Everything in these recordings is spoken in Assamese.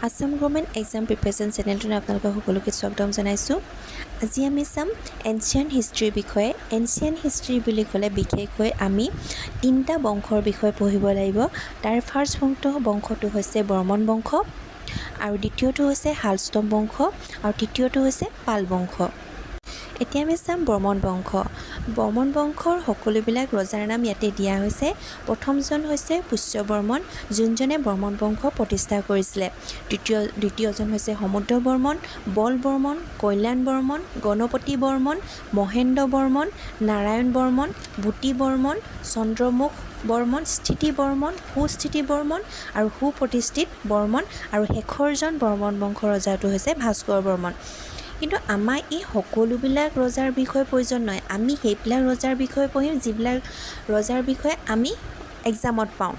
আসাম গভৰ্ণমেণ্ট এক্সাম প্ৰিপেৰেশ্যন চেনেলটোত আপোনালোকক সকলোকে স্বাগতম জনাইছোঁ। আজি আমি চাম এনচিয়েণ্ট হিষ্ট্ৰীৰ বিষয়ে। এনচিয়েণ্ট হিষ্ট্ৰী বুলি ক'লে বিশেষকৈ আমি তিনিটা বংশৰ বিষয়ে পঢ়িব লাগিব। তাৰ ফাৰ্ষ্ট বংশটো হৈছে বৰ্মন বংশ, আৰু দ্বিতীয়টো হৈছে হালষ্টম বংশ, আৰু তৃতীয়টো হৈছে পাল বংশ। এতিয়া আমি চাম বৰ্মন বংশ। বৰ্মন বংশৰ সকলোবিলাক ৰজাৰ নাম ইয়াতে দিয়া হৈছে। প্ৰথমজন হৈছে পুষ্য বৰ্মন, যোনজনে বৰ্মন বংশ প্ৰতিষ্ঠা কৰিছিলে। দ্বিতীয়জন হৈছে সমুদ্ৰ বৰ্মন, বল বৰ্মন, কল্যাণ বৰ্মন, গণপতি বৰ্মন, মহেন্দ্ৰ বৰ্মন, নাৰায়ণ বৰ্মন, বুটি বৰ্মন, চন্দ্ৰমুখ বৰ্মন, স্থিতি বৰ্মন, সুস্থিতি বৰ্মন আৰু সুপ্ৰতিষ্ঠিত বৰ্মন, আৰু শেষৰজন বৰ্মন বংশৰ ৰজাটো হৈছে ভাস্কৰ বৰ্মন। কিন্তু আমাৰ এই সকলোবিলাক ৰজাৰ বিষয়ে প্ৰয়োজন নহয়। আমি সেইবিলাক ৰজাৰ বিষয়ে পঢ়িম যিবিলাক ৰজাৰ বিষয়ে আমি এক্সামত পাওঁ।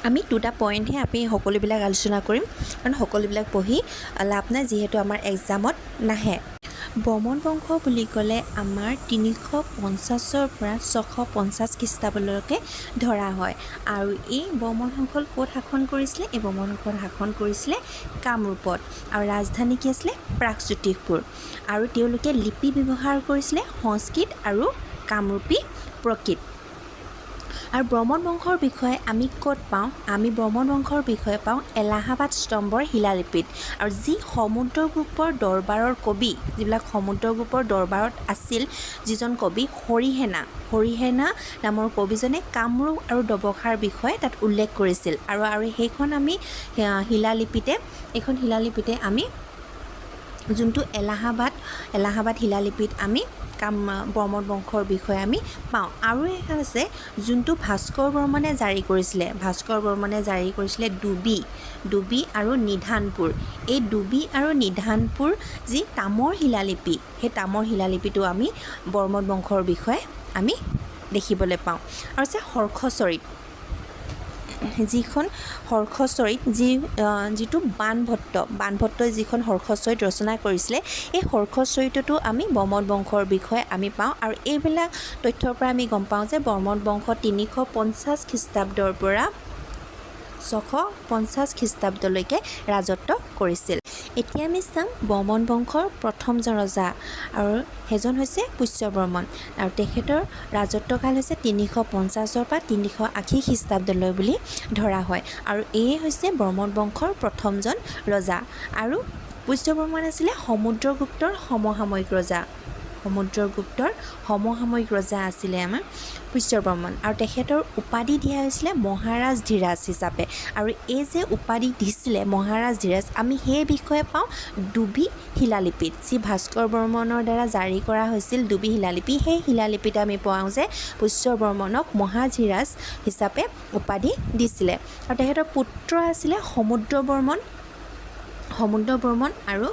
আমি দুটা পইণ্টহে আমি সকলোবিলাক আলোচনা কৰিম, কাৰণ সকলোবিলাক পঢ়ি লাভ নাই যিহেতু আমাৰ এক্সামত নাহে। বৰ্মন বংশ বুলি ক'লে আমাৰ 350-ৰ পৰা 650 খ্ৰীষ্টাব্দলৈকে ধৰা হয়। আৰু এই বৰ্মনসকল ক'ত শাসন কৰিছিলে? এই বৰ্মনসকল শাসন কৰিছিলে কামৰূপত, আৰু ৰাজধানী কি আছিলে? প্ৰাগজ্যোতিষপুৰ। আৰু তেওঁলোকে লিপি ব্যৱহাৰ কৰিছিলে সংস্কৃত আৰু কামৰূপী প্ৰকৃত। আৰু বৰ্মন বংশৰ বিষয়ে আমি ক'ত পাওঁ? আমি বৰ্মন বংশৰ বিষয়ে পাওঁ এলাহাবাদ স্তম্ভৰ শিলালিপিত। আৰু যি সমুদ্ৰগুপ্তৰ দৰবাৰৰ কবি, যিবিলাক সমুদ্ৰগুপ্তৰ দৰবাৰত আছিল, যিজন কবি হৰিসেনা নামৰ কবিজনে কামৰূপ আৰু দবখাৰ বিষয়ে তাত উল্লেখ কৰিছিল। আৰু সেইখন আমি শিলালিপিতে আমি যোনটো এলাহাবাদ শিলালিপিত আমি বৰ্মন বংশৰ বিষয়ে আমি পাওঁ। আৰু এখন আছে যোনটো ভাস্কৰ বৰ্মনে জাৰি কৰিছিলে ডুবি আৰু নিধানপুৰ। এই ডুবি আৰু নিধানপুৰ যি তামৰ শিলালিপি, সেই তামৰ শিলালিপিটো আমি বৰ্মন বংশৰ বিষয়ে আমি দেখিবলৈ পাওঁ। আৰু আছে হৰ্ষচৰিত, যিখন হৰ্ষচৰিত যিটো বাণভট্টই যিখন হৰ্ষচৰিত ৰচনা কৰিছিলে, এই হৰ্ষচৰিতটো আমি বৰ্মন বংশৰ বিষয়ে আমি পাওঁ। আৰু এইবিলাক তথ্যৰ পৰা আমি গম পাওঁ যে বৰ্মন বংশ 350 খ্ৰীষ্টাব্দৰ পৰা 650 খ্ৰীষ্টাব্দলৈকে ৰাজত্ব কৰিছিল। এতিয়া আমি চাম বৰ্মন বংশৰ প্ৰথমজন ৰজা, আৰু সেইজন হৈছে পুষ্য বৰ্মন, আৰু তেখেতৰ ৰাজত্বকাল হৈছে 350-ৰ পৰা 380 খ্ৰীষ্টাব্দলৈ বুলি ধৰা হয়। আৰু এয়ে হৈছে বৰ্মন বংশৰ প্ৰথমজন ৰজা। আৰু পুষ্য বৰ্মন আছিলে সমুদ্ৰগুপ্তৰ সমসাময়িক ৰজা আছিলে আমাৰ পুষ্য বৰ্মন। আৰু তেখেতৰ উপাধি দিয়া হৈছিলে মহাৰাজ ধীৰাজ হিচাপে। আৰু এই যে উপাধি দিছিলে মহাৰাজ ধীৰাজ, আমি সেই বিষয়ে পাওঁ ডুবি শিলালিপিত, যি ভাস্কৰ বৰ্মনৰ দ্বাৰা জাৰি কৰা হৈছিল ডুবি শিলালিপি। সেই শিলালিপিত আমি পাওঁ যে পুষ্য বৰ্মনক মহাধীৰাজ হিচাপে উপাধি দিছিলে। আৰু তেখেতৰ পুত্ৰ আছিলে সমুদ্ৰ বৰ্মন আৰু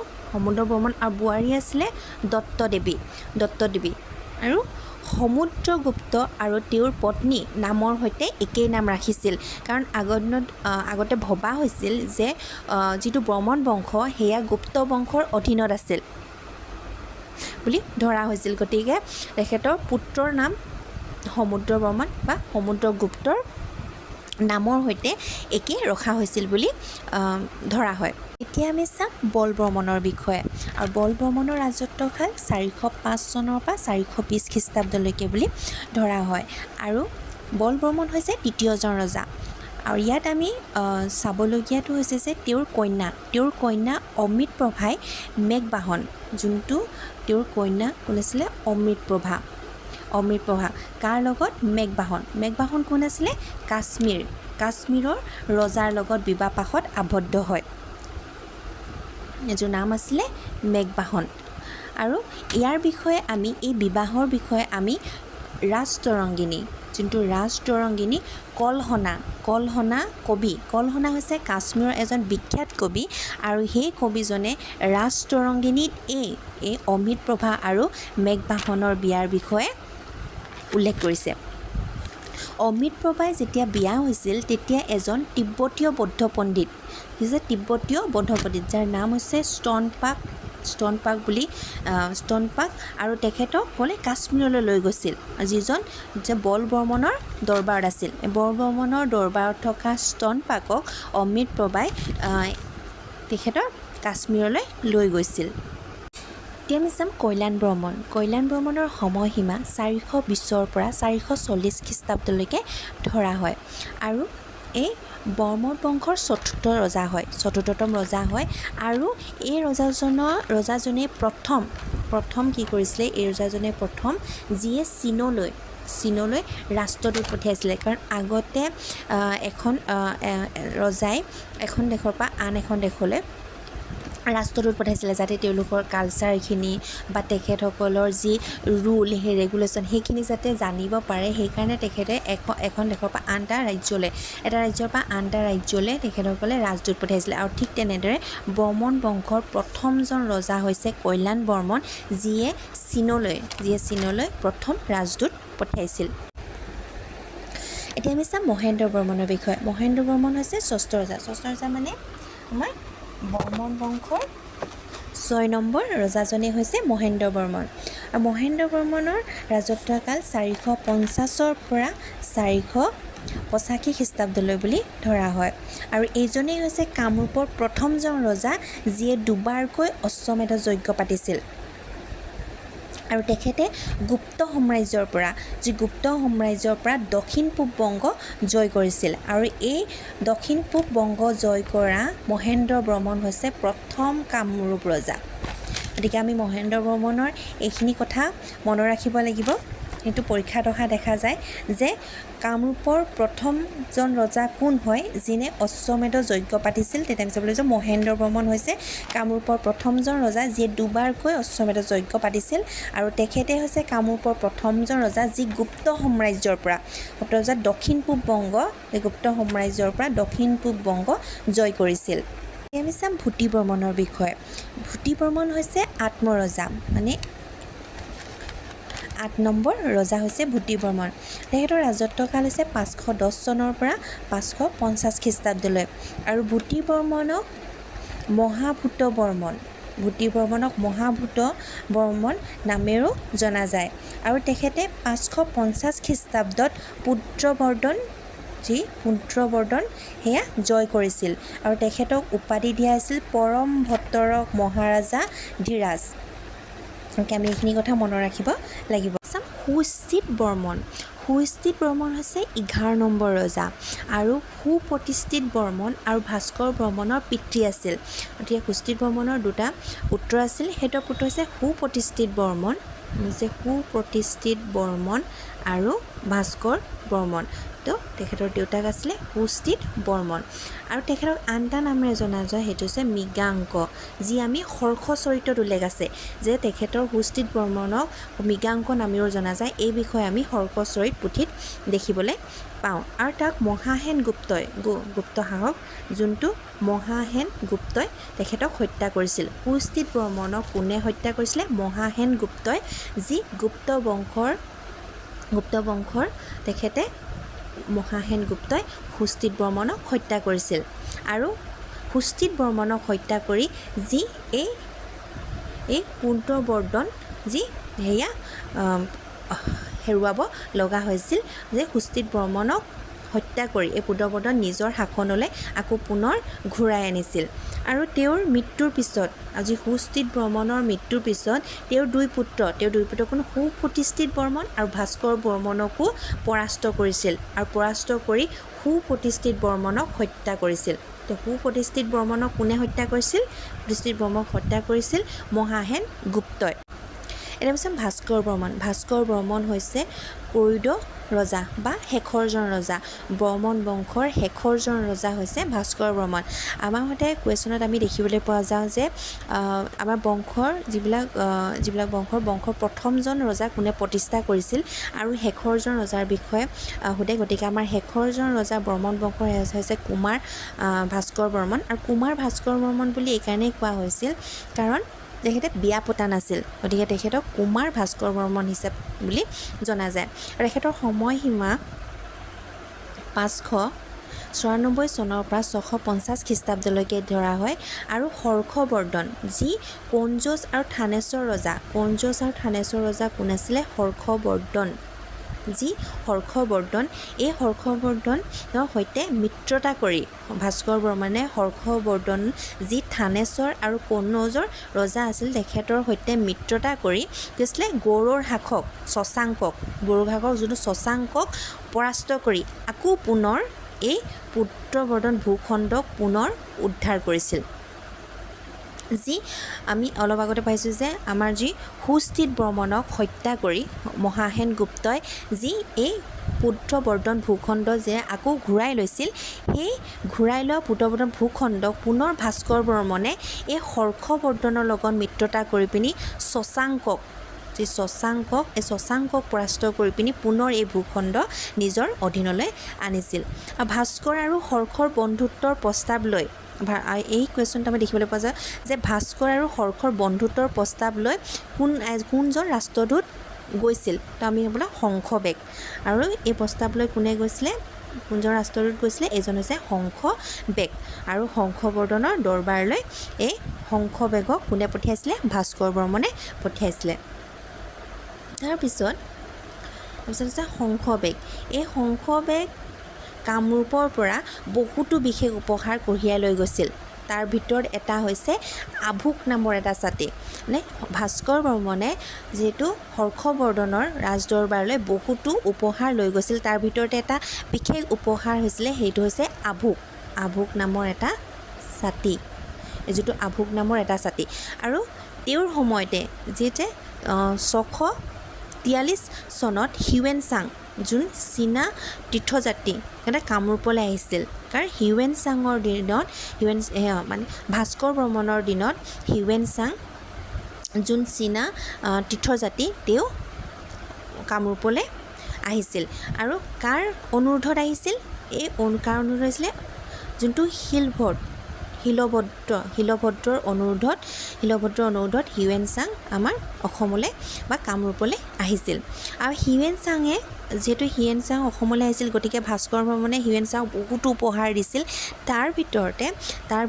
বোৱাৰী আছিলে দত্তদেৱী। আৰু সমুদ্ৰগুপ্ত আৰু তেওঁৰ পত্নী নামৰ সৈতে একেই নাম ৰাখিছিল, কাৰণ আগতে ভবা হৈছিল যে যিটো বৰ্মন বংশ সেয়া গুপ্ত বংশৰ অধীনত আছিল বুলি ধৰা হৈছিল। গতিকে তেখেতৰ পুত্ৰৰ নাম সমুদ্ৰ বৰ্মন বা সমুদ্ৰগুপ্তৰ নামৰ সৈতে একে ৰখা হৈছিল বুলি ধৰা হয়। এতিয়া আমি চাম বল বৰ্মনৰ বিষয়ে। আৰু বল বৰ্মনৰ ৰাজত্বকাল 405 চনৰ পৰা 420 খ্ৰীষ্টাব্দলৈকে বুলি ধৰা হয়। আৰু বল বৰ্মন হৈছে তৃতীয়জন ৰজা। আৰু ইয়াত আমি চাবলগীয়াটো হৈছে যে তেওঁৰ কন্যা অমৃতপ্ৰভাই মেঘবাহন, যোনটো তেওঁৰ কন্যা কোন আছিলে? অমৃতপ্ৰভা। কাৰ লগত? মেঘবাহন কোন আছিলে? কাশ্মীৰৰ ৰজাৰ লগত বিবাহ পাশত আবদ্ধ হয়, এযোৰ নাম আছিলে মেঘবাহন। আৰু ইয়াৰ বিষয়ে এই বিবাহৰ বিষয়ে আমি ৰাজতৰংগিনী কলহনা হৈছে কাশ্মীৰৰ এজন বিখ্যাত কবি। আৰু সেই কবিজনে ৰাজতৰংগিনীত এই অমৃতপ্ৰভা আৰু মেঘবাহনৰ বিয়াৰ বিষয়ে উল্লেখ কৰিছে। অমৃতপ্ৰভাই যেতিয়া বিয়া হৈছিল তেতিয়া এজন তিব্বতীয় বৌদ্ধ পণ্ডিত, যাৰ নাম হৈছে স্তনপাক, আৰু তেখেতক ক'লে কাশ্মীৰলৈ লৈ গৈছিল, যিজন বল বৰ্মনৰ দৰবাৰত আছিল। বল বৰ্মনৰ দৰবাৰত থকা স্তনপাকক অমৃতপ্ৰভাই তেখেতৰ কাশ্মীৰলৈ লৈ গৈছিল। এতিয়া আমি চাম কল্যাণ বৰ্মন। কল্যাণ বৰ্মনৰ সময়সীমা 420 পৰা 440 খ্ৰীষ্টাব্দলৈকে ধৰা হয় আৰু এই বৰ্মন বংশৰ চতুৰ্থতম ৰজা হয় আৰু এই ৰজাজনে প্ৰথম কি কৰিছিলে, এই ৰজাজনে প্ৰথম যিয়ে চীনলৈ ৰাষ্ট্ৰদূত পঠিয়াইছিলে। কাৰণ আগতে এখন ৰজাই এখন দেশৰ পৰা আন এখন দেশলৈ ৰাষ্ট্ৰদূত পঠাইছিলে, যাতে তেওঁলোকৰ কালচাৰখিনি বা তেখেতসকলৰ যি ৰুল, সেই ৰেগুলেশ্যন সেইখিনি যাতে জানিব পাৰে। সেইকাৰণে তেখেতে এখন দেশৰ পৰা আন এটা ৰাজ্যৰ পৰা আন এটা ৰাজ্যলৈ তেখেতসকলে ৰাজদূত পঠাইছিলে। আৰু ঠিক তেনেদৰে বৰ্মন বংশৰ প্ৰথমজন ৰজা হৈছে কল্যাণ বৰ্মন, যিয়ে চীনলৈ প্ৰথম ৰাজদূত পঠিয়াইছিল। এতিয়া আমি চাম মহেন্দ্ৰ বৰ্মনৰ বিষয়ে। মহেন্দ্ৰ বৰ্মন হৈছে ষষ্ঠ ৰজা মানে আমাৰ বৰ্মন বংশৰ 6 নম্বৰ ৰজাজনে হৈছে মহেন্দ্ৰ বৰ্মন। আৰু মহেন্দ্ৰ বৰ্মনৰ ৰাজত্বকাল 450 পৰা 485 খ্ৰীষ্টাব্দলৈ বুলি ধৰা হয়। আৰু এইজনেই হৈছে কামৰূপৰ প্ৰথমজন ৰজা, যিয়ে দুবাৰকৈ অশ্বমেধ যজ্ঞ পাতিছিল। আৰু তেখেতে গুপ্ত সাম্ৰাজ্যৰ পৰা দক্ষিণ পূব বংগ জয় কৰিছিল। আৰু এই দক্ষিণ পূব বংগ জয় কৰা মহেন্দ্ৰ বৰ্মন হৈছে প্ৰথম কামৰূপ ৰজা। গতিকে আমি মহেন্দ্ৰ বৰ্মনৰ এইখিনি কথা মনত ৰাখিব লাগিব। সেইটো পৰীক্ষাত অহা দেখা যায় যে কামৰূপৰ প্ৰথমজন ৰজা কোন হয়, যিনে অশ্বমেধ যজ্ঞ পাতিছিল। তেতিয়া আমি চাব লাগিব মহেন্দ্ৰ বৰ্মন হৈছে কামৰূপৰ প্ৰথমজন ৰজা, যিয়ে দুবাৰকৈ অশ্বমেধ যজ্ঞ পাতিছিল। আৰু তেখেতে হৈছে কামৰূপৰ প্ৰথমজন ৰজা, যি গুপ্ত সাম্ৰাজ্যৰ পৰা দক্ষিণ পূব বংগ জয় কৰিছিল। আমি চাম ভূতি বৰ্মনৰ বিষয়ে। ভূতি বৰ্মন হৈছে আত্মৰজা, মানে 8 নম্বৰ ৰজা হৈছে ভূতি বৰ্মন। তেখেতৰ ৰাজত্বকাল হৈছে 510 চনৰ পৰা 550 খ্ৰীষ্টাব্দলৈ। আৰু ভূতি বৰ্মনক মহাভূত বৰ্মন নামেৰেও জনা যায়। আৰু তেখেতে 550 খ্ৰীষ্টাব্দত পুত্ৰবৰ্ধন সেয়া জয় কৰিছিল। আৰু তেখেতক উপাধি দিয়া হৈছিল পৰম ভট্টৰক মহাৰাজা ধীৰাজ। আমি এইখিনি কথা মনত ৰাখিব লাগিব। সুস্থিত বৰ্মন হৈছে 11 নম্বৰ ৰজা আৰু সুপ্ৰতিষ্ঠিত বৰ্মন আৰু ভাস্কৰ বৰ্মনৰ পিতৃ আছিল। গতিকে সুস্থিত বৰ্মনৰ দুটা পুত্ৰ আছিল। সেইটো পুত্ৰ হৈছে সুপ্ৰতিষ্ঠিত বৰ্মন আৰু ভাস্কৰ বৰ্মন। তো তেখেতৰ দেউতাক আছিলে সুস্থিত বৰ্মন। আৰু তেখেতক আন এটা নামেৰে জনা যায়, সেইটো হৈছে মৃগাংক, যি আমি হৰ্ষ চৰিত্ৰত উল্লেখ আছে যে তেখেতৰ সুস্থিত বৰ্মনক মৃগাংক নামেৰেও জনা যায়। এই বিষয়ে আমি হৰ্ষ চৰিত পুথিত দেখিবলৈ পাওঁ। আৰু তাক মহাসেন গুপ্ত শাসক যোনটো মহাসেন গুপ্তই তেখেতক হত্যা কৰিছিল। সুস্থিত বৰ্মনক কোনে হত্যা কৰিছিলে? মহাসেন গুপ্তই, যি গুপ্ত বংশৰ তেখেতে মহাসেন গুপ্তই সুস্থিত বৰ্মনক হত্যা কৰিছিল। আৰু সুস্থিত বৰ্মনক হত্যা কৰি যি এই পুত্ৰবৰ্ধন যি সেয়া হেৰুৱাব লগা হৈছিল, যে সুস্থিত বৰ্মনক হত্যা কৰি এই পুত্ৰবৰ্ধন নিজৰ শাসনলৈ আকৌ পুনৰ ঘূৰাই আনিছিল। আৰু তেওঁৰ মৃত্যুৰ পিছত, আজি সুস্থিত বৰ্মনৰ মৃত্যুৰ পিছত তেওঁৰ দুই পুত্ৰ কোনো সুপ্ৰতিষ্ঠিত বৰ্মন আৰু ভাস্কৰ বৰ্মনকো পৰাস্ত কৰিছিল। আৰু পৰাস্ত কৰি সুপ্ৰতিষ্ঠিত বৰ্মনক হত্যা কৰিছিল। তো সুপ্ৰতিষ্ঠিত বৰ্মনক কোনে হত্যা কৰিছিল? সুপ্ৰতিষ্ঠিত বৰ্মনক হত্যা কৰিছিল মহাসেন গুপ্তই। এতিয়া পিছত ভাস্কৰ বৰ্মন হৈছে ত্ৰয়োদশ ৰজা বা শেষৰজন ৰজা। বৰ্মন বংশৰ শেষৰজন ৰজা হৈছে ভাস্কৰ বৰ্মন। আমাৰ মতে কুৱেশ্যনত আমি দেখিবলৈ পোৱা যাওঁ যে আমাৰ বংশৰ যিবিলাক বংশৰ প্ৰথমজন ৰজা কোনে প্ৰতিষ্ঠা কৰিছিল আৰু শেষৰজন ৰজাৰ বিষয়ে সোধে। গতিকে আমাৰ শেষৰজন ৰজা বৰ্মন বংশৰ হৈছে কুমাৰ ভাস্কৰ বৰ্মন। আৰু কুমাৰ ভাস্কৰ বৰ্মন বুলি এইকাৰণেই কোৱা হৈছিল কাৰণ তেখেতে বিয়া পতা নাছিল। গতিকে তেখেতক কুমাৰ ভাস্কৰ বৰ্মন হিচাপে বুলি জনা যায়। আৰু তেখেতৰ সময়সীমা 594 চনৰ পৰা 650 খ্ৰীষ্টাব্দলৈকে ধৰা হয়। আৰু হৰ্ষবৰ্ধন, যি কনৌজ আৰু থানেশ্বৰ ৰজা কোন আছিলে? হৰ্ষবৰ্ধন, যি হৰ্ষবৰ্ধন এই হৰ্ষবৰ্ধনৰ সৈতে মিত্ৰতা কৰি ভাস্কৰ বৰ্মনে হৰ্ষবৰ্ধন যি থানেশ্বৰ আৰু কনৌজৰ ৰজা আছিল তেখেতৰ সৈতে মিত্ৰতা কৰি কি হৈছিলে গৌড়ৰ শাসক শশাংকক যোনটো শশাংকক পৰাস্ত কৰি আকৌ পুনৰ এই পুত্ৰবৰ্ধন ভূখণ্ডক পুনৰ উদ্ধাৰ কৰিছিল যি আমি অলপ আগতে পাইছোঁ যে আমাৰ যি সুস্থিত বৰ্মনক হত্যা কৰি মহাসেন গুপ্তই যি এই পুত্ৰবৰ্ধন ভূখণ্ড যে আকৌ ঘূৰাই লৈছিল সেই ঘূৰাই লোৱা পুত্ৰবৰ্ধন ভূখণ্ডক পুনৰ ভাস্কৰ বৰ্মনে এই হৰ্ষবৰ্ধনৰ লগত মিত্ৰতা কৰি পিনি শশাংকক পৰাস্ত কৰি পিনি পুনৰ এই ভূখণ্ড নিজৰ অধীনলৈ আনিছিল ভাস্কৰ আৰু হৰ্ষৰ বন্ধুত্বৰ প্ৰস্তাৱ লৈ এই কুৱেশ্যনটো আমি দেখিবলৈ পোৱা যায় যে ভাস্কৰ আৰু হৰ্ষৰ বন্ধুত্বৰ প্ৰস্তাৱ লৈ কোনজন ৰাষ্ট্ৰদূত গৈছিল তো আমি বোলা শংখবেগ আৰু এই প্ৰস্তাৱ লৈ কোনে গৈছিলে কোনজন ৰাষ্ট্ৰদূত গৈছিলে এজন হৈছে শংখবেগ আৰু শংখবৰ্ধনৰ দৰবাৰলৈ এই শংখবেগক কোনে পঠিয়াইছিলে ভাস্কৰ বৰ্মনে পঠিয়াইছিলে তাৰপিছত হৈছে শংখবেগ এই শংখবেগ কামৰূপৰ পৰা বহুতো বিশেষ উপহাৰ কঢ়িয়াই লৈ গৈছিল তাৰ ভিতৰত এটা হৈছে আভোক নামৰ এটা ছাতি মানে ভাস্কৰ বৰ্মনে যিহেতু হৰ্ষবৰ্ধনৰ ৰাজদৰবাৰলৈ বহুতো উপহাৰ লৈ গৈছিল তাৰ ভিতৰতে এটা বিশেষ উপহাৰ হৈছিলে সেইটো হৈছে আভোক নামৰ এটা ছাতি যিটো আভোক নামৰ এটা ছাতি আৰু তেওঁৰ সময়তে যিতে 643 চনত হিউৱেন-চাং যোন চীনা তীৰ্থযাত্ৰী এটা কামৰূপলৈ আহিছিল কাৰণ হিউৱেন-চাঙৰ দিনত মানে ভাস্কৰ বৰ্মনৰ দিনত হিউৱেন-চাং যোন চীনা তীৰ্থযাত্ৰী তেওঁ কামৰূপলৈ আহিছিল আৰু কাৰ অনুৰোধত আহিছিল এই কাৰ অনুৰোধ হৈছিলে যোনটো শিলভদ্ৰৰ অনুৰোধত হিউৱেন-চাং আমাৰ অসমলৈ বা কামৰূপলৈ আহিছিল আৰু হিউৱেন-চাঙে যিহেতু হিউৱেন-চাং অসমলৈ আহিছিল গতিকে ভাস্কৰ বৰ্মনে হিউৱেন-চাঙক বহুতো উপহাৰ দিছিল তাৰ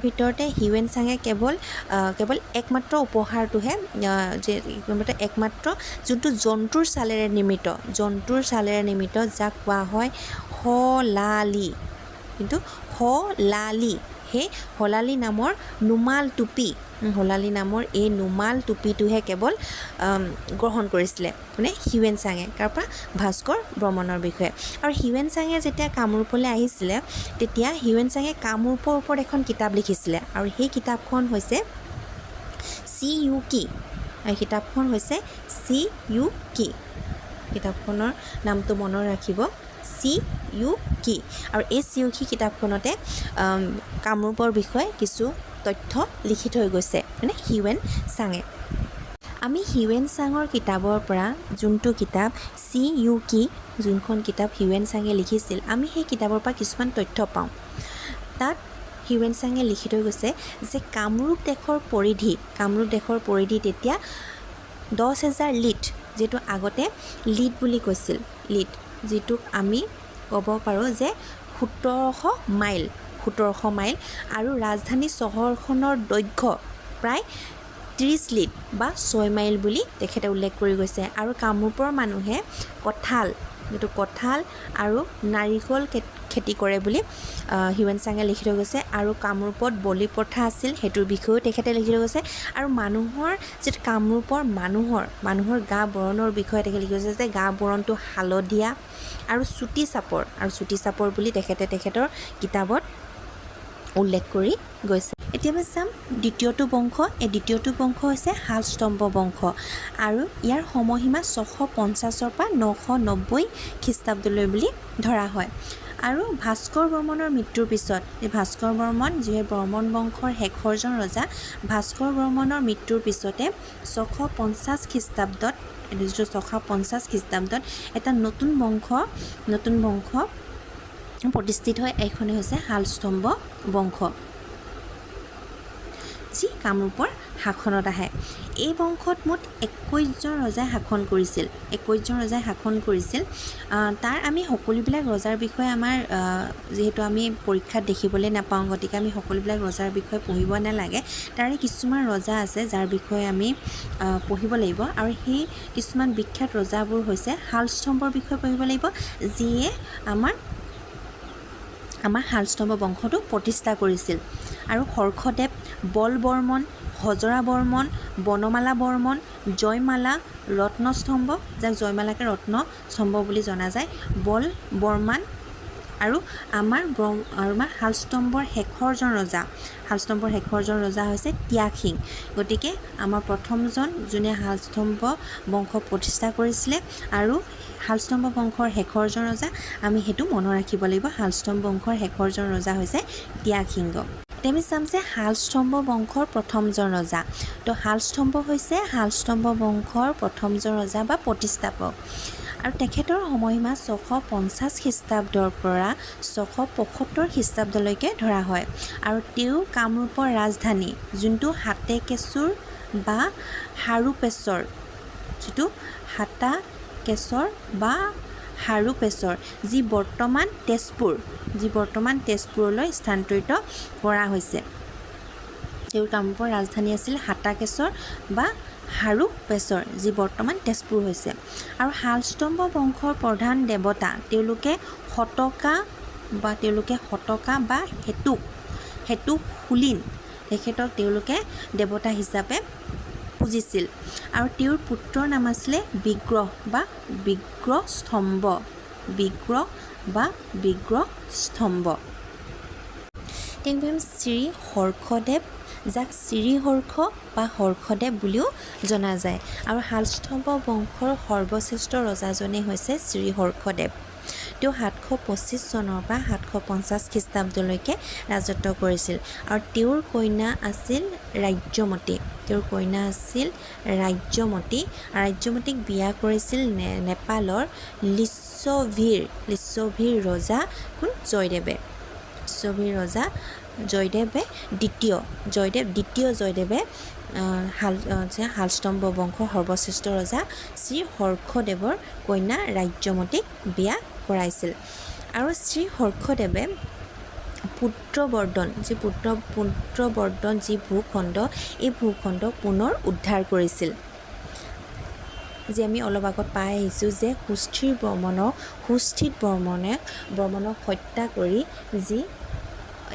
ভিতৰতে হিউৱেন-চাঙে কেৱল একমাত্ৰ উপহাৰটোহে একমাত্ৰ যোনটো জন্তুৰ ছালেৰে নিৰ্মিত যাক কোৱা হয় শলালী সেই শলালী নামৰ এই নুমাল টুপিটোহে কেৱল গ্ৰহণ কৰিছিলে মানে হিউৱেন-চাঙে তাৰ পৰা ভাস্কৰ বৰ্মনৰ বিষয়ে আৰু হিউৱেন-চাঙে যেতিয়া কামৰূপলৈ আহিছিলে তেতিয়া হিউৱেন-চাঙে কামৰূপৰ ওপৰত এখন কিতাপ লিখিছিলে আৰু সেই কিতাপখন হৈছে কিতাপখনৰ নামটো মনত ৰাখিব CUK আৰু এই CUK কিতাপখনতে কামৰূপৰ বিষয়ে কিছু তথ্য লিখি থৈ গৈছে মানে হিউৱেন-চাঙে আমি হিউৱেন-চাঙৰ কিতাপৰ পৰা যোনটো কিতাপ CUK যোনখন কিতাপ হিউৱেন-চাঙে লিখিছিল আমি সেই কিতাপৰ পৰা কিছুমান তথ্য পাওঁ তাত হিউৱেন-চাঙে লিখি থৈ গৈছে যে কামৰূপ দেশৰ পৰিধি তেতিয়া 10,000 লিট যিটো আগতে লিট বুলি কৈছিল যিটোক আমি ক'ব পাৰোঁ যে 1700 মাইল আৰু ৰাজধানী চহৰখনৰ দৈৰ্ঘ্য প্ৰায় 30 লিট বা 6 মাইল বুলি তেখেতে উল্লেখ কৰি গৈছে আৰু কামৰূপৰ মানুহে কঁঠাল আৰু নাৰিকল খেতি কৰে বুলি হিউৱেন-চাঙে লিখি থৈ গৈছে আৰু কামৰূপত বলি প্ৰথা আছিল সেইটোৰ বিষয়েও তেখেতে লিখি থৈ গৈছে আৰু মানুহৰ যিটো কামৰূপৰ মানুহৰ গা বৰণৰ বিষয়ে তেখেতে লিখি গৈছে যে গা বৰণটো হালধীয়া আৰু চুটি চাপৰ বুলি তেখেতৰ কিতাপত উল্লেখ কৰি গৈছে এতিয়া আমি চাম দ্বিতীয়টো বংশ এই দ্বিতীয়টো বংশ হৈছে শালস্তম্ভ বংশ আৰু ইয়াৰ সময়সীমা 650 পৰা 990 খ্ৰীষ্টাব্দলৈ বুলি ধৰা হয় আৰু ভাস্কৰ বৰ্মনৰ মৃত্যুৰ পিছত ভাস্কৰ বৰ্মন যিয়ে বৰ্মন বংশৰ শেষৰজন ৰজা ভাস্কৰ বৰ্মনৰ মৃত্যুৰ পিছতে 650 খ্ৰীষ্টাব্দত এটা নতুন বংশ প্ৰতিষ্ঠিত হয় এইখনেই হৈছে শালস্তম্ভ বংশ যি কামৰূপৰ শাসনত আহে এই বংশত মুঠ 21 জন ৰজাই শাসন কৰিছিল 21 জন ৰজাই শাসন কৰিছিল তাৰ আমি সকলোবিলাক ৰজাৰ বিষয়ে আমাৰ যেহেতু আমি পৰীক্ষাত দেখিবলৈ নাপাওঁ গতিকে আমি সকলোবিলাক ৰজাৰ বিষয়ে পঢ়িব নালাগে তাৰে কিছুমান ৰজা আছে যাৰ বিষয়ে আমি পঢ়িব লাগিব আৰু সেই কিছুমান বিখ্যাত ৰজাবোৰ হৈছে শালস্তম্ভৰ বিষয়ে পঢ়িব লাগিব যিয়ে আমাৰ শালস্তম্ভ বংশটো প্ৰতিষ্ঠা কৰিছিল আৰু হৰ্ষদেৱ বল বৰ্মন হজৰা বৰ্মন বনমালা বৰ্মন জয়মালা ৰত্নস্তম্ভ যাক জয়মালাকে ৰত্নস্তম্ভ বুলি জনা যায় বল বৰ্মান আৰু আমাৰ শালস্তম্ভৰ শেষৰজন ৰজা হৈছে ত্যাগসিং গতিকে আমাৰ প্ৰথমজন যোনে শালস্তম্ভ বংশ প্ৰতিষ্ঠা কৰিছিলে আৰু শালস্তম্ভ বংশৰ শেষৰজন ৰজা আমি সেইটো মনত ৰাখিব লাগিব শালস্তম্ভ বংশৰ শেষৰজন ৰজা হৈছে ত্যাগসিংহ আমি চাম যে শালস্তম্ভ বংশৰ প্ৰথমজন ৰজা তো শালস্তম্ভ হৈছে শালস্তম্ভ বংশৰ প্ৰথমজন ৰজা বা প্ৰতিষ্ঠাপক আৰু তেখেতৰ সময়সীমা 650 খ্ৰীষ্টাব্দৰ পৰা 675 খ্ৰীষ্টাব্দলৈকে ধৰা হয় আৰু তেওঁ কামৰূপৰ ৰাজধানী যোনটো হাতেকেচুৰ বা হাৰুপেচৰ যিটো হাটাকেচৰ বা হাৰুপেচৰ যি বৰ্তমান তেজপুৰলৈ স্থানান্তৰিত কৰা হৈছে তেওঁৰ কামৰূপৰ ৰাজধানী আছিল হাটাকেচৰ বা হাৰুপেচৰ যি বৰ্তমান তেজপুৰ হৈছে আৰু শালস্তম্ভ বংশৰ প্ৰধান দেৱতা তেওঁলোকে শতকা বা হেতুক শুলিন তেখেতক তেওঁলোকে দেৱতা হিচাপে পূজিছিল আৰু তেওঁৰ পুত্ৰৰ নাম আছিলে বিগ্ৰহস্তম্ভ তেওঁ শ্ৰী হৰ্ষদেৱ যাক শ্ৰীহৰ্ষ বা হৰ্ষদেৱ বুলিও জনা যায় আৰু শালস্তম্ভ বংশৰ সৰ্বশ্ৰেষ্ঠ ৰজাজনে হৈছে শ্ৰীহৰ্ষদেৱ তেওঁ 725 চনৰ পৰা 750 খ্ৰীষ্টাব্দলৈকে ৰাজত্ব কৰিছিল আৰু তেওঁৰ কন্যা আছিল ৰাজ্যমতীক বিয়া কৰিছিল নেপালৰ লিচ্ছভিৰ ৰজা কোন জয়দেৱে দ্বিতীয় জয়দেৱে শালস্তম্ভ বংশৰ সৰ্বশ্ৰেষ্ঠ ৰজা শ্ৰী হৰ্ষদেৱৰ কন্যা ৰাজ্যমতীক বিয়া কৰাইছিল আৰু শ্ৰী হৰ্ষদেৱে পুত্ৰবৰ্ধন যি ভূখণ্ড এই ভূখণ্ড পুনৰ উদ্ধাৰ কৰিছিল যে আমি অলপ আগত পাই আহিছোঁ যে সুস্থিত বৰ্মনক হত্যা কৰি যি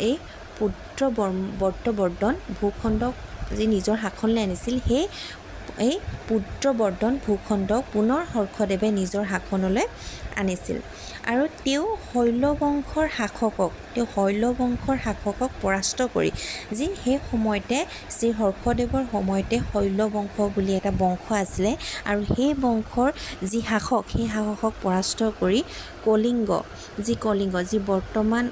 এই পুত্ৰবৰ্ধন ভূখণ্ডক যি নিজৰ শাসনলৈ আনিছিল এই পুত্ৰবৰ্ধন ভূখণ্ডক পুনৰ হৰ্ষদেৱে নিজৰ শাসনলৈ আনিছিল আৰু তেওঁ শৈলবংশৰ শাসকক পৰাস্ত কৰি যি সেই সময়তে শ্ৰী হৰ্ষদেৱৰ সময়তে শৈলবংশ বুলি এটা বংশ আছিলে আৰু সেই বংশৰ যি শাসকক পৰাস্ত কৰি কলিংগ যি বৰ্তমান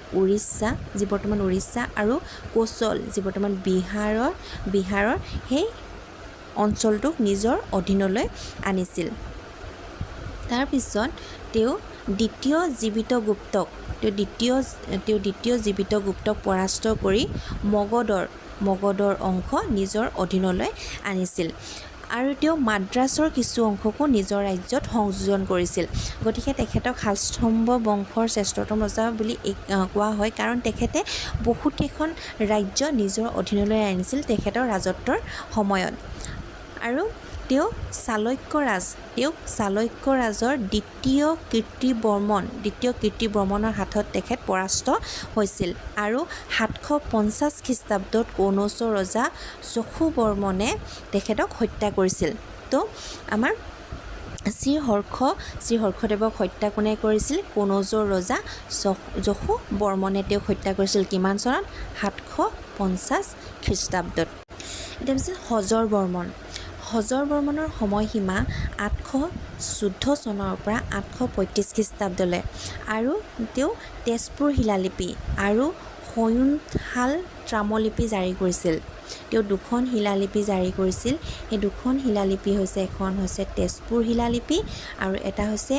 উৰিষ্যা আৰু কোশল যি বৰ্তমান বিহাৰৰ সেই অঞ্চলটোক নিজৰ অধীনলৈ আনিছিল তাৰপিছত তেওঁ দ্বিতীয় জীৱিত গুপ্তক পৰাস্ত কৰি মগধৰ অংশ নিজৰ অধীনলৈ আনিছিল আৰু তেওঁ মাদ্ৰাছৰ কিছু অংশকো নিজৰ ৰাজ্যত সংযোজন কৰিছিল গতিকে তেখেতক শালস্তম্ভ বংশৰ শ্ৰেষ্ঠতম ৰজা বুলি কোৱা হয় কাৰণ তেখেতে বহুতকেইখন ৰাজ্য নিজৰ অধীনলৈ আনিছিল তেখেতৰ ৰাজত্বৰ সময়ত আৰু তেওঁ চালুক্য ৰাজৰ দ্বিতীয় কীৰ্তিবৰ্মনৰ হাতত তেখেত পৰাস্ত হৈছিল আৰু 750 খ্ৰীষ্টাব্দত কনৌজৰ ৰজা যশু বৰ্মনে তেখেতক হত্যা কৰিছিল তো আমাৰ শ্ৰী হৰ্ষদেৱক হত্যা কোনে কৰিছিল কনৌজৰ ৰজা যশু বৰ্মনে তেওঁক হত্যা কৰিছিল কিমান চনত 750 খ্ৰীষ্টাব্দত এতিয়া হৈছে হজৰ বৰ্মনৰ সময়সীমা 814 চনৰ পৰা 835 খ্ৰীষ্টাব্দলৈ আৰু তেওঁ তেজপুৰ শিলালিপি আৰু সয়ুনশাল ত্ৰামলিপি জাৰি কৰিছিল তেওঁ দুখন শিলালিপি জাৰি কৰিছিল সেই দুখন শিলালিপি হৈছে এখন হৈছে তেজপুৰ শিলালিপি আৰু এটা হৈছে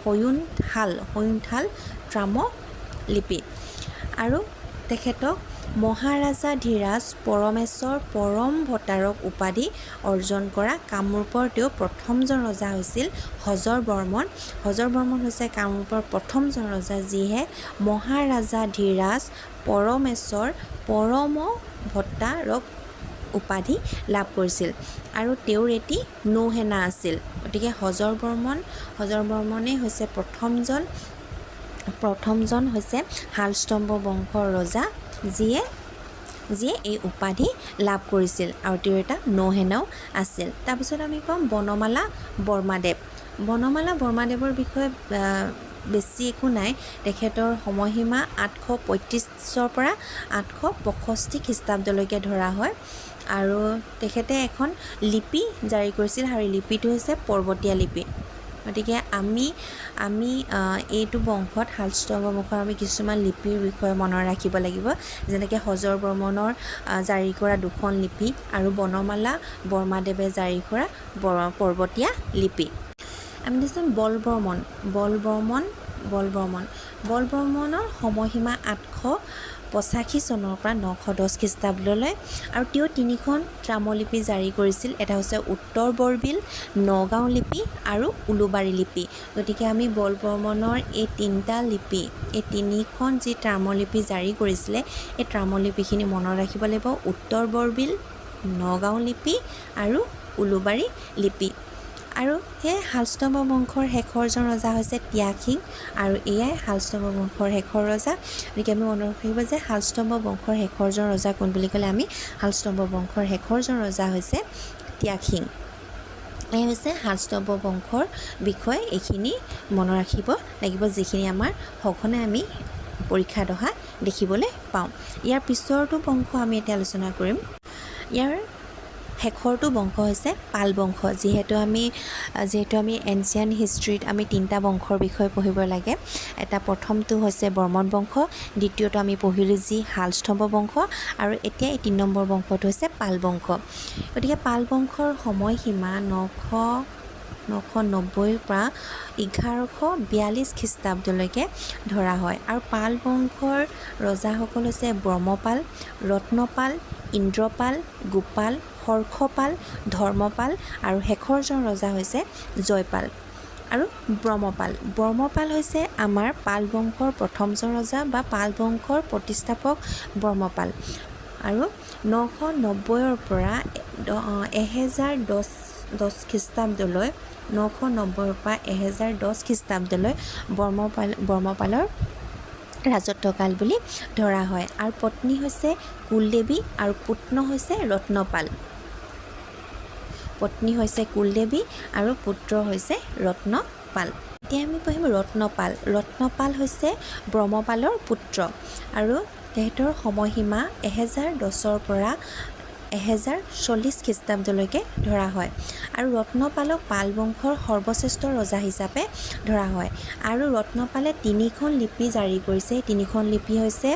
সয়ুনশাল ত্ৰামলিপি আৰু তেখেতক মহাৰাজাধিৰাজ পৰমেশ্বৰ পৰম ভট্টাৰক উপাধি অৰ্জন কৰা কামৰূপৰ তেওঁ প্ৰথমজন ৰজা হৈছিল হজৰ বৰ্মন। হজৰ বৰ্মন হৈছে কামৰূপৰ প্ৰথমজন ৰজা যিয়ে মহাৰাজাধিৰাজ পৰমেশ্বৰ পৰম ভট্টাৰক উপাধি লাভ কৰিছিল আৰু তেওঁৰ এটি নৌসেনা আছিল। গতিকে হজৰ বৰ্মনে হৈছে প্ৰথমজন হৈছে শালস্তম্ভ বংশৰ ৰজা যিয়ে এই উপাধি লাভ কৰিছিল আৰু তেওঁৰ এটা নৌসেনাও আছিল। তাৰপিছত আমি পাম বনমালা বৰ্মাদেৱৰ বিষয়ে বেছি একো নাই। তেখেতৰ সময়সীমা 835 পৰা 865 খ্ৰীষ্টাব্দলৈকে ধৰা হয় আৰু তেখেতে এখন লিপি জাৰি কৰিছিল আৰু লিপিটো হৈছে পৰ্বতীয়া লিপি। গতিকে আমি এইটো বংশত শালস্তম্ভ বংশৰ আমি কিছুমান লিপিৰ বিষয়ে মনত ৰাখিব লাগিব, যেনেকৈ হজৰ বৰ্মনৰ জাৰি কৰা 2খন লিপি আৰু বনমালা বৰ্মাদেৱে জাৰি কৰা পৰ্বতীয়া লিপি। আমি দেখিছোঁ বলবৰ্মনৰ সময়সীমা 885 চনৰ পৰা 910 খ্ৰীষ্টাব্দলৈ আৰু তেওঁ 3খন ত্ৰামলিপি জাৰি কৰিছিল। এটা হৈছে উত্তৰ বৰবিল, নগাঁও লিপি আৰু উলুবাৰী লিপি। গতিকে আমি বলবৰ্মনৰ এই 3টা লিপি, এই 3খন যি ত্ৰামলিপি জাৰি কৰিছিলে এই ত্ৰামলিপিখিনি মনত ৰাখিব লাগিব, উত্তৰ বৰবিল, নগাঁও লিপি আৰু উলুবাৰী লিপি। আৰু সেই শালস্তম্ভ বংশৰ শেষৰজন ৰজা হৈছে ত্যাগসিং আৰু এয়াই শালস্তম্ভ বংশৰ শেষৰ ৰজা। গতিকে আমি মনত ৰাখিব যে শালস্তম্ভ বংশৰ শেষৰজন ৰজা কোন বুলি ক'লে আমি শালস্তম্ভ বংশৰ শেষৰজন ৰজা হৈছে ত্যাগসিং। এই হৈছে শালস্তম্ভ বংশৰ বিষয়ে এইখিনি মনত ৰাখিব লাগিব, যিখিনি আমাৰ সঘনে আমি পৰীক্ষাত অহা দেখিবলৈ পাওঁ। ইয়াৰ পিছৰটো বংশ আমি এতিয়া আলোচনা কৰিম। ইয়াৰ শেষৰটো বংশ হৈছে পাল বংশ। যিহেতু আমি এনচিয়েণ্ট হিষ্ট্ৰীত আমি 3টা বংশৰ বিষয়ে পঢ়িব লাগে। এটা প্ৰথমটো হৈছে বৰ্মন বংশ, দ্বিতীয়টো আমি পঢ়িলোঁ যি শালস্তম্ভ বংশ আৰু এতিয়া এই 3 নম্বৰ বংশটো হৈছে পাল বংশ। গতিকে পাল বংশৰ সময়সীমা 990 পৰা 1142 খ্ৰীষ্টাব্দলৈকে ধৰা হয় আৰু পাল বংশৰ ৰজাসকল হৈছে ব্ৰহ্মপাল, ৰত্নপাল, ইন্দ্ৰপাল, গোপাল, হৰ্ষপাল, ধৰ্মপাল আৰু শেষৰজন ৰজা হৈছে জয়পাল আৰু ব্ৰহ্মপাল হৈছে আমাৰ পাল বংশৰ প্ৰথমজন ৰজা বা পাল বংশৰ প্ৰতিষ্ঠাপক ব্ৰহ্মপাল আৰু 990 পৰা 1010 খ্ৰীষ্টাব্দলৈ 990 পৰা 1010 খ্ৰীষ্টাব্দলৈ ব্ৰহ্মপালৰ ৰাজত্বকাল বুলি ধৰা হয় আৰু পত্নী হৈছে কুলদেৱী আৰু পুত্ৰ হৈছে ৰত্নপাল। পত্নী হৈছে কুলদেৱী আৰু পুত্ৰ হৈছে ৰত্নপাল। এতিয়া আমি পঢ়িম ৰত্নপাল হৈছে ব্ৰহ্মপালৰ পুত্ৰ আৰু তেখেতৰ সময়সীমা 1010 পৰা 1040 খ্ৰীষ্টাব্দলৈকে ধৰা হয় আৰু ৰত্নপালক পাল বংশৰ সৰ্বশ্ৰেষ্ঠ ৰজা হিচাপে ধৰা হয় আৰু ৰত্নপালে 3খন লিপি জাৰি কৰিছে। 3খন লিপি হৈছে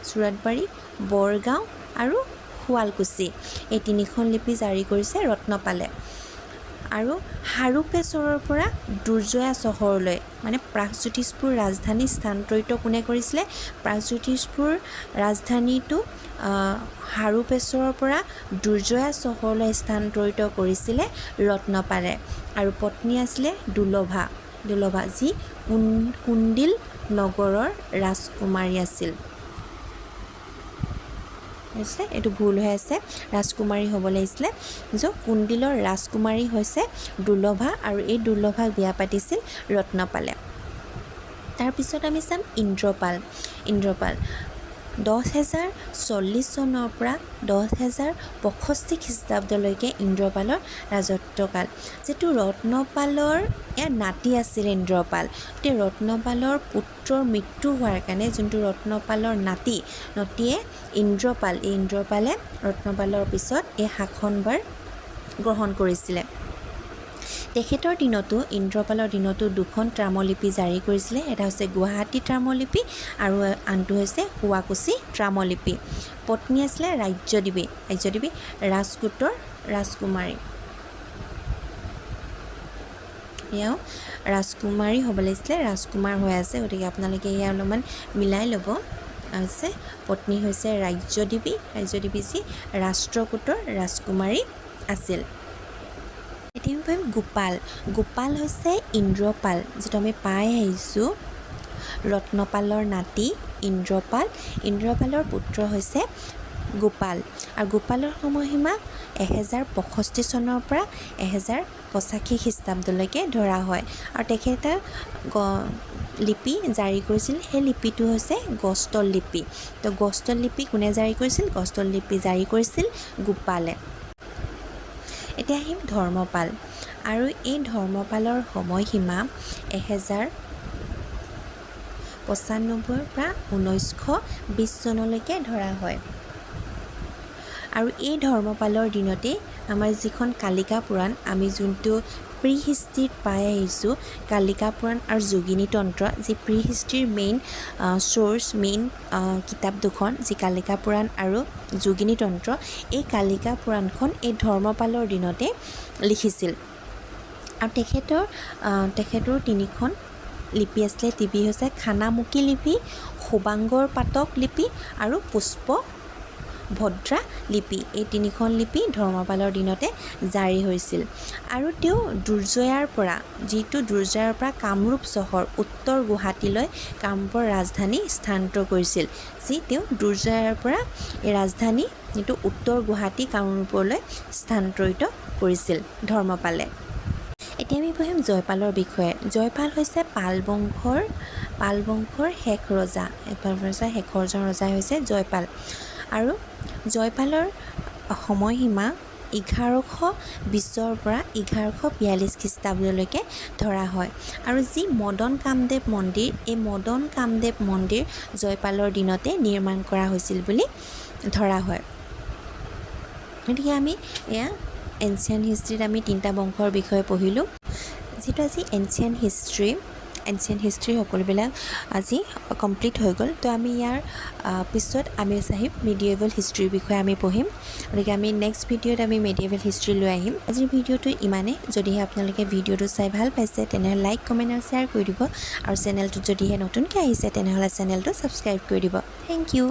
চুৰাতবাৰী, বৰগাঁও আৰু শুৱালকুছি। এই 3খন লিপি জাৰি কৰিছে ৰত্নপালে আৰু হাৰুপেশ্বৰৰ পৰা দুৰ্জয়া চহৰলৈ মানে প্ৰাগজ্যোতিষপুৰ ৰাজধানী স্থানান্তৰিত কোনে কৰিছিলে? প্ৰাগজ্যোতিষপুৰ ৰাজধানীটো হাৰুপেশ্বৰৰ পৰা দুৰ্জয়া চহৰলৈ স্থানান্তৰিত কৰিছিলে ৰত্নপালে আৰু পত্নী আছিলে দুলভা যি কুণ্ডিল নগৰৰ ৰাজকুমাৰী আছিল। এইটো ভুল হৈ আছে, ৰাজকুমাৰী হ'ব লাগিছিলে। কুণ্ডিলৰ ৰাজকুমাৰী হৈছে দুলভা আৰু এই দুলভাক বিয়া পাতিছিল ৰত্নপালে। তাৰপিছত আমি চাম ইন্দ্ৰপাল 10,040 চনৰ পৰা 10,065 খ্ৰীষ্টাব্দলৈকে ইন্দ্ৰপালৰ ৰাজত্বকাল। যিটো ৰত্নপালৰ নাতি আছিল ইন্দ্ৰপাল, গতিকে ৰত্নপালৰ পুত্ৰৰ মৃত্যু হোৱাৰ কাৰণে যোনটো ৰত্নপালৰ নাতিয়ে ইন্দ্ৰপালে ৰত্নপালৰ পিছত এই শাসনভাৰ গ্ৰহণ কৰিছিলে। তেখেতৰ দিনতো ইন্দ্ৰপালৰ দিনতো 2খন ত্ৰামলিপি জাৰি কৰিছিলে। এটা হৈছে গুৱাহাটী ত্ৰামলিপি আৰু আনটো হৈছে শুৱাকুছি ত্ৰামলিপি। পত্নী আছিলে ৰাজ্যদেৱী ৰাজকোটৰ ৰাজকুমাৰী। এয়াও ৰাজকুমাৰী হ'ব লাগিছিলে, ৰাজকুমাৰ হৈ আছে। গতিকে আপোনালোকে এয়া অলপমান মিলাই ল'ব। আছে পত্নী হৈছে ৰাজ্যদেৱী যি ৰাষ্ট্ৰকূটৰ ৰাজকুমাৰী আছিল। এতিয়া আমি পাৰিম গোপাল হৈছে ইন্দ্ৰপাল, যিটো আমি পাই আহিছোঁ ৰত্নপালৰ নাতি ইন্দ্ৰপালৰ পুত্ৰ হৈছে গোপাল। আৰু গোপালৰ সময়সীমা 1065 চনৰ পৰা 1085 খ্ৰীষ্টাব্দলৈকে ধৰা হয়। আৰু তেখেতে লিপি জাৰি কৰিছিল, সেই লিপিটো হৈছে গষ্টল লিপি। তো গষ্টল লিপি কোনে জাৰি কৰিছিল? গষ্টল লিপি জাৰি কৰিছিল গোপালে। এতিয়া আহিম ধৰ্মপাল। আৰু এই ধৰ্মপালৰ সময়সীমা 1095 পৰা 1920 চনলৈকে ধৰা হয়। আৰু এই ধৰ্মপালৰ দিনতে আমাৰ যিখন কালিকা পুৰাণ, আমি যোনটো প্ৰি হিষ্ট্ৰীত পাই আহিছোঁ, কালিকা পুৰাণ আৰু যোগিনী তন্ত্ৰ, যি প্ৰি হিষ্ট্ৰীৰ মেইন কিতাপ দুখন, যি কালিকা পুৰাণ আৰু যোগিনী তন্ত্ৰ, এই কালিকা পুৰাণখন এই ধৰ্মপালৰ দিনতে লিখিছিল। আৰু তেখেতৰ 3খন লিপি আছিলে। লিপি হৈছে খানামুখী লিপি, শুভাংগৰ পাতক লিপি আৰু পুষ্প ভদ্ৰা লিপি। এই 3খন লিপি ধৰ্মপালৰ দিনতে জাৰি হৈছিল। আৰু তেওঁ দুৰ্জয়াৰ পৰা কামৰূপ চহৰ উত্তৰ গুৱাহাটীলৈ কামৰূপৰ ৰাজধানী স্থানান্তৰ কৰিছিল। যি তেওঁ দুৰ্জয়াৰ পৰা এই ৰাজধানী যিটো উত্তৰ গুৱাহাটী কামৰূপলৈ স্থানান্তৰিত কৰিছিল ধৰ্মপালে। এতিয়া আমি পঢ়িম জয়পালৰ বিষয়ে। জয়পাল হৈছে পাল বংশৰ শেষ ৰজা। শেষৰজন ৰজা হৈছে জয়পাল। আৰু জয়পালৰ সময়সীমা 1120 পৰা 1142 খ্ৰীষ্টাব্দলৈকে ধৰা হয়। আৰু যি মদন কামদেৱ মন্দিৰ, এই মদন কামদেৱ মন্দিৰ জয়পালৰ দিনতে নিৰ্মাণ কৰা হৈছিল বুলি ধৰা হয়। গতিকে আমি এয়া এনচিয়েণ্ট হিষ্ট্ৰীত আমি 3টা বংশৰ বিষয়ে পঢ়িলোঁ। যিটো আজি এনচিয়েণ্ট হিষ্ট্ৰী সকলোবিলাক আজি কমপ্লিট হৈ গ'ল। তো আমি ইয়াৰ পিছত আমি চাহিম মিডিয়েভেল হিষ্ট্ৰীৰ বিষয়ে আমি পঢ়িম। গতিকে আমি নেক্সট ভিডিঅ'ত আমি মিডিয়েভেল হিষ্ট্ৰী লৈ আহিম। আজিৰ ভিডিঅ'টো ইমানেই। যদিহে আপোনালোকে ভিডিঅ'টো চাই ভাল পাইছে তেনেহ'লে লাইক, কমেণ্ট আৰু শ্বেয়াৰ কৰি দিব। আৰু চেনেলটোত যদিহে নতুনকৈ আহিছে তেনেহ'লে চেনেলটো ছাবস্ক্ৰাইব কৰি দিব। Thank U.